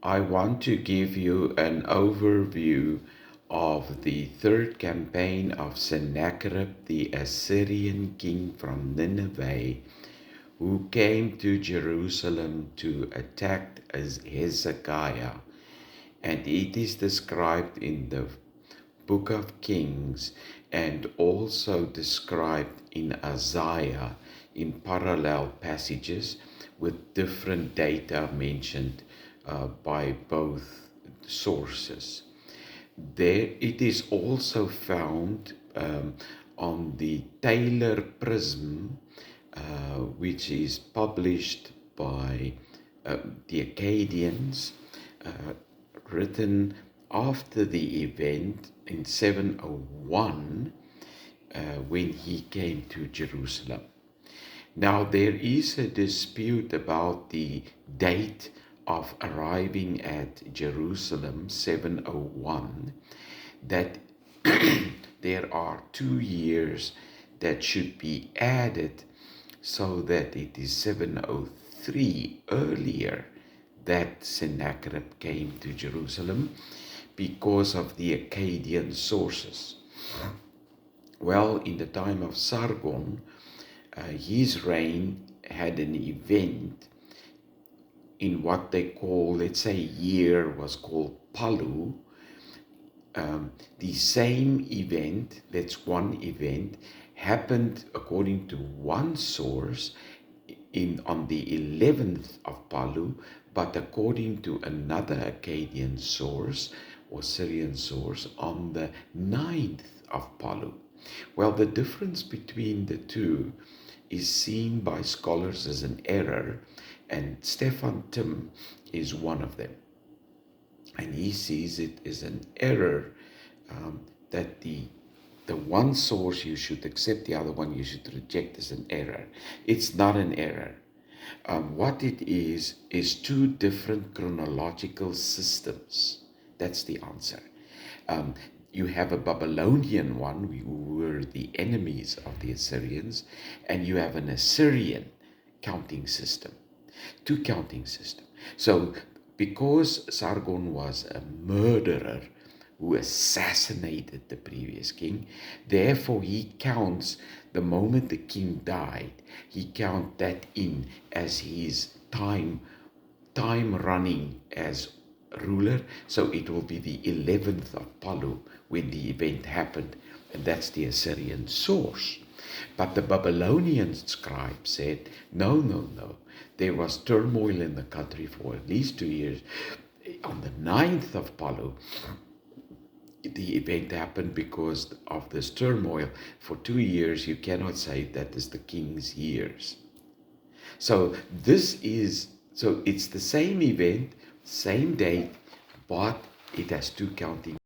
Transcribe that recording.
I want to give you an overview of the third campaign of Sennacherib, the Assyrian king from Nineveh, who came to Jerusalem to attack Hezekiah. And it is described in the Book of Kings and also described in Isaiah in parallel passages with different data mentioned by both sources. There it is also found on the Taylor Prism, which is published by the Acadians, written after the event in 701 when he came to Jerusalem. Now there is a dispute about the date of arriving at Jerusalem, 701, that there are 2 years that should be added so that it is 703 earlier that Sennacherib came to Jerusalem because of the Acadian sources. Well, in the time of Sargon, his reign had an event in what they call, let's say, year was called palu. The same event, that's one event, happened according to one source on the 11th of palu, but according to another Acadian source or Syrian source on the 9th of palu. Well, the difference between the two is seen by scholars as an error, and Stephan Timm is one of them. And he sees it as an error that the one source you should accept, the other one you should reject as an error. It's not an error. What it is two different chronological systems. That's the answer. You have a Babylonian one, who were the enemies of the Assyrians, and you have an Assyrian counting system, two counting system. So because Sargon was a murderer who assassinated the previous king, therefore he counts the moment the king died, he counts that in as his time running as ruler. So it will be the 11th of palu when the event happened, and that's the Assyrian source. But the Babylonian scribe said, no. There was turmoil in the country for at least 2 years. On the 9th of palu, the event happened because of this turmoil. For 2 years, you cannot say that is the king's years. So it's the same event, same date, but it has two counting